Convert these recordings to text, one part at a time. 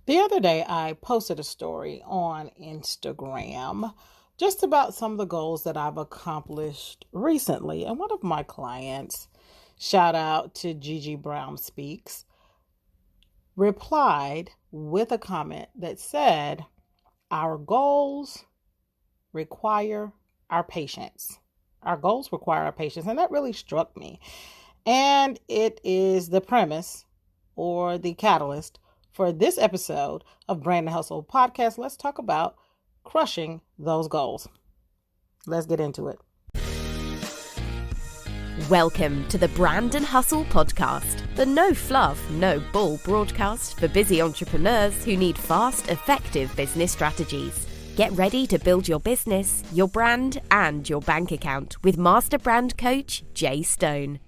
The other day, I posted a story on Instagram just about some of the goals that I've accomplished recently. And one of my clients, shout out to Gigi Brown Speaks, replied with a comment that said, "Our goals require our patience. Our goals require our patience." And that really struck me. And it is the premise or the catalyst for this episode of Brand and Hustle Podcast. Let's talk about crushing those goals. Let's get into it. Welcome to the Brand and Hustle Podcast, the no fluff, no bull broadcast for busy entrepreneurs who need fast, effective business strategies. Get ready to build your business, your brand, and your bank account with Master Brand Coach Jay Stone.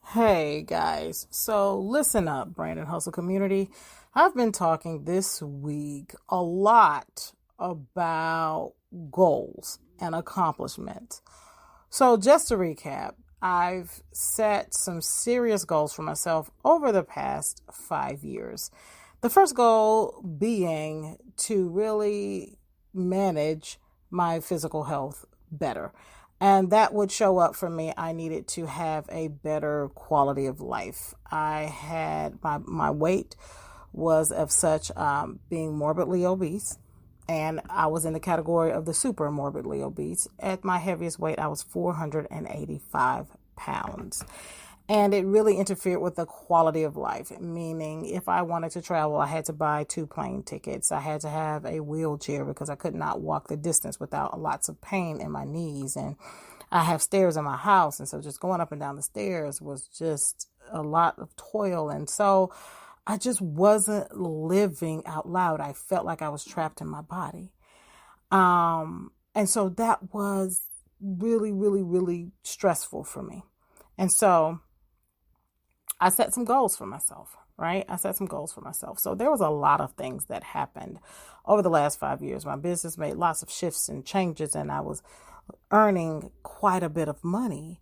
Hey guys, so listen up, Brand and Hustle community. I've been talking this week a lot about goals and accomplishments. So just to recap, I've set some serious goals for myself over the past 5 years. The first goal being to really manage my physical health better. And that would show up for me. I needed to have a better quality of life. I had my weight was of such being morbidly obese. And I was in the category of the super morbidly obese. At my heaviest weight, I was 485 pounds. And it really interfered with the quality of life, meaning if I wanted to travel, I had to buy 2 plane tickets. I had to have a wheelchair because I could not walk the distance without lots of pain in my knees. And I have stairs in my house. And so just going up and down the stairs was just a lot of toil. And so I just wasn't living out loud. I felt like I was trapped in my body. And so that was really, really, really stressful for me. And so I set some goals for myself, right? I set some goals for myself. So there was a lot of things that happened over the last 5 years. My business made lots of shifts and changes, and I was earning quite a bit of money.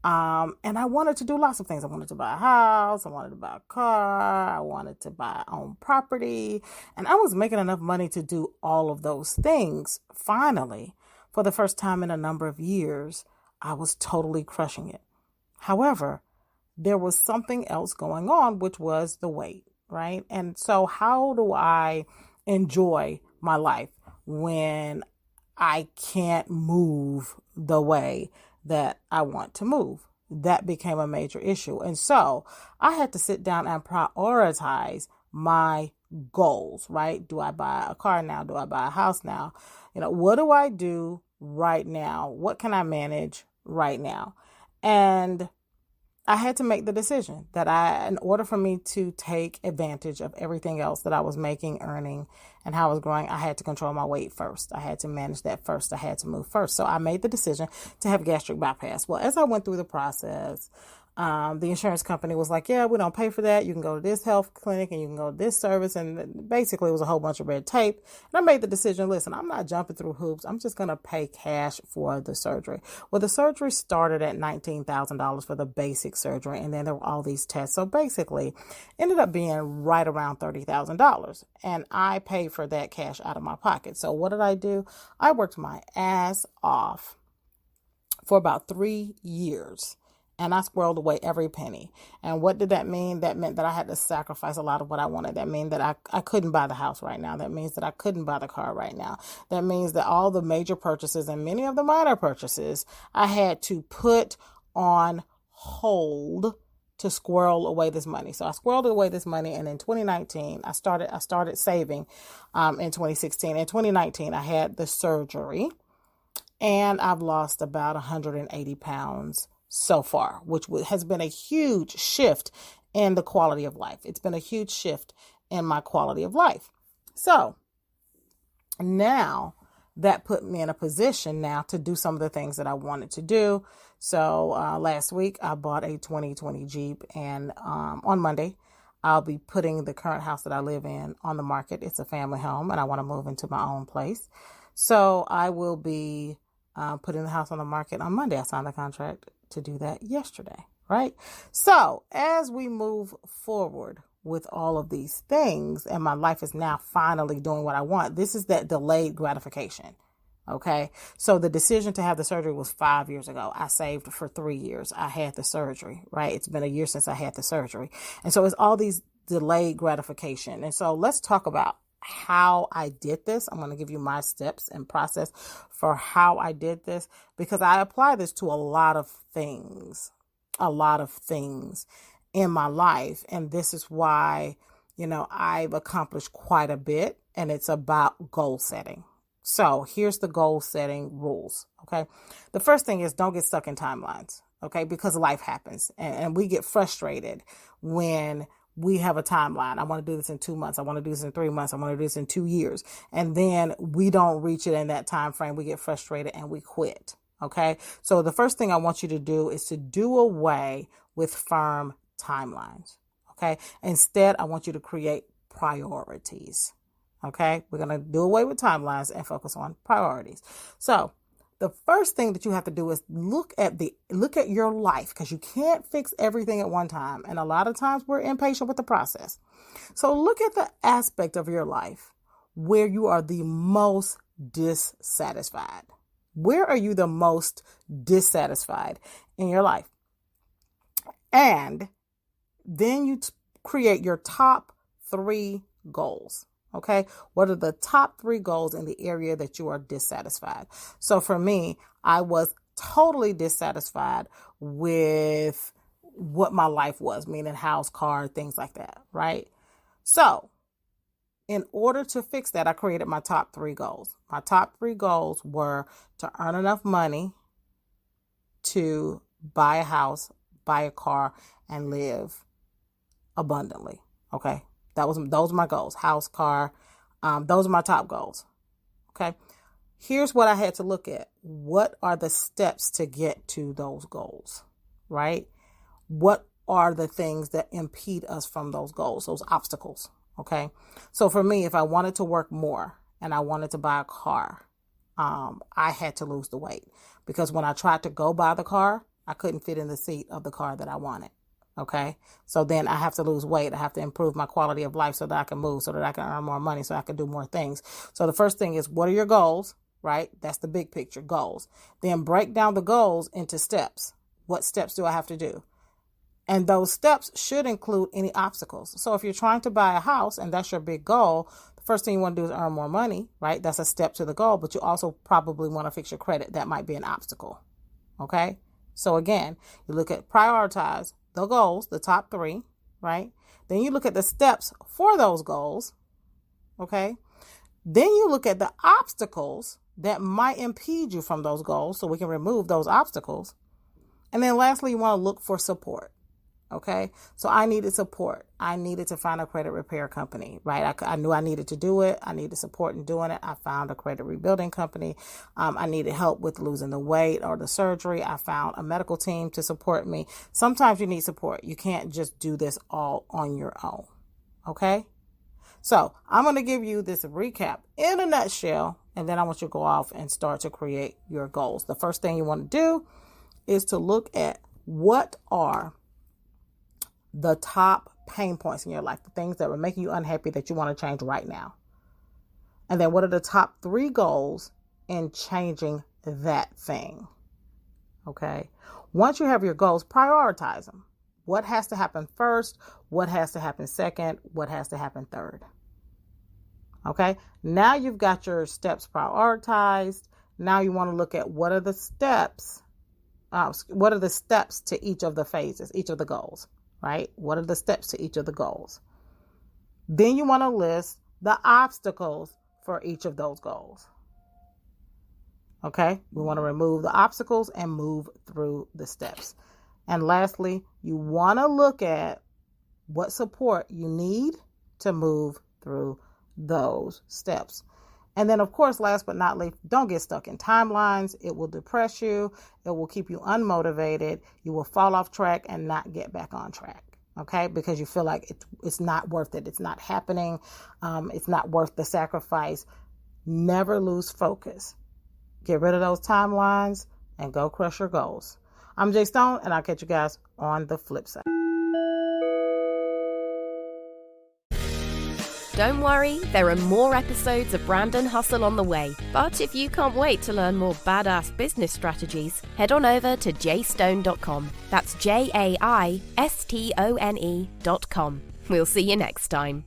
And I wanted to do lots of things. I wanted to buy a house. I wanted to buy a car. I wanted to buy own property. And I was making enough money to do all of those things. Finally, for the first time in a number of years, I was totally crushing it. However, there was something else going on, which was the weight, right? And so how do I enjoy my life when I can't move the way that I want to move? That became a major issue. And so I had to sit down and prioritize my goals, right? Do I buy a car now? Do I buy a house now? What do I do right now? What can I manage right now? And I had to make the decision that in order for me to take advantage of everything else that I was making, earning, and how I was growing, I had to control my weight first. I had to manage that first. I had to move first. So I made the decision to have gastric bypass. Well, as I went through the process, the insurance company was like, yeah, we don't pay for that. You can go to this health clinic and you can go to this service. And basically it was a whole bunch of red tape. And I made the decision, listen, I'm not jumping through hoops. I'm just going to pay cash for the surgery. Well, the surgery started at $19,000 for the basic surgery. And then there were all these tests. So basically ended up being right around $30,000. And I paid for that cash out of my pocket. So what did I do? I worked my ass off for about 3 years. And I squirreled away every penny. And what did that mean? That meant that I had to sacrifice a lot of what I wanted. That means that I couldn't buy the house right now. That means that I couldn't buy the car right now. That means that all the major purchases and many of the minor purchases I had to put on hold to squirrel away this money. So I squirreled away this money. And in 2019, I started saving in 2016. In 2019, I had the surgery and I've lost about 180 pounds so far, which has been a huge shift in the quality of life. It's been a huge shift in my quality of life. So now that put me in a position now to do some of the things that I wanted to do. So last week I bought a 2020 Jeep, and on Monday I'll be putting the current house that I live in on the market. It's a family home and I want to move into my own place. So I will be putting the house on the market on Monday. I signed the contract to do that yesterday. right? So as we move forward with all of these things, and my life is now finally doing what I want, this is that delayed gratification. Okay. So the decision to have the surgery was 5 years ago. I saved for 3 years. I had the surgery, right? It's been a year since I had the surgery. And so it's all these delayed gratification. And so let's talk about how I did this. I'm going to give you my steps and process for how I did this, because I apply this to a lot of things in my life. And this is why, I've accomplished quite a bit, and it's about goal setting. So here's the goal setting rules. Okay. The first thing is don't get stuck in timelines. Okay. Because life happens and we get frustrated when we have a timeline. I want to do this in 2 months. I want to do this in 3 months. I want to do this in 2 years. And then we don't reach it in that time frame. We get frustrated and we quit. Okay. So the first thing I want you to do is to do away with firm timelines. Okay. Instead, I want you to create priorities. Okay, we're going to do away with timelines and focus on priorities. So the first thing that you have to do is look at your life, because you can't fix everything at one time. And a lot of times we're impatient with the process. So look at the aspect of your life where you are the most dissatisfied. Where are you the most dissatisfied in your life? And then you create your top 3 goals. Okay. What are the top 3 goals in the area that you are dissatisfied? So for me, I was totally dissatisfied with what my life was, meaning house, car, things like that. Right. So in order to fix that, I created my top 3 goals. My top 3 goals were to earn enough money to buy a house, buy a car, and live abundantly. Okay. Those are my goals. House, car. Those are my top goals. Okay. Here's what I had to look at. What are the steps to get to those goals? Right? What are the things that impede us from those goals, those obstacles? Okay. So for me, if I wanted to work more and I wanted to buy a car, I had to lose the weight, because when I tried to go buy the car, I couldn't fit in the seat of the car that I wanted. Okay. So then I have to lose weight. I have to improve my quality of life so that I can move, so that I can earn more money, so I can do more things. So the first thing is, what are your goals? Right? That's the big picture, goals. Then break down the goals into steps. What steps do I have to do? And those steps should include any obstacles. So if you're trying to buy a house and that's your big goal, the first thing you want to do is earn more money, right? That's a step to the goal, but you also probably want to fix your credit. That might be an obstacle. Okay. So again, you look at prioritize the goals, the top 3, right? Then you look at the steps for those goals. Okay. Then you look at the obstacles that might impede you from those goals, so we can remove those obstacles. And then lastly, you want to look for support. Okay. So I needed support. I needed to find a credit repair company, right? I knew I needed to do it. I needed support in doing it. I found a credit rebuilding company. I needed help with losing the weight or the surgery. I found a medical team to support me. Sometimes you need support. You can't just do this all on your own. Okay. So I'm going to give you this recap in a nutshell, and then I want you to go off and start to create your goals. The first thing you want to do is to look at what are the top pain points in your life, the things that were making you unhappy that you want to change right now. And then what are the top 3 goals in changing that thing? Okay. Once you have your goals, prioritize them. What has to happen first? What has to happen second? What has to happen third? Okay. Now you've got your steps prioritized. Now you want to look at what are the steps? What are the steps to each of the phases, each of the goals? Right? What are the steps to each of the goals? Then you want to list the obstacles for each of those goals. Okay? We want to remove the obstacles and move through the steps. And lastly, you want to look at what support you need to move through those steps. And then, of course, last but not least, don't get stuck in timelines. It will depress you. It will keep you unmotivated. You will fall off track and not get back on track. Okay? Because you feel like it's not worth it. It's not happening. It's not worth the sacrifice. Never lose focus. Get rid of those timelines and go crush your goals. I'm Jay Stone, and I'll catch you guys on the flip side. Don't worry, there are more episodes of Brand and Hustle on the way. But if you can't wait to learn more badass business strategies, head on over to jaystone.com. That's JAISTONE.com. We'll see you next time.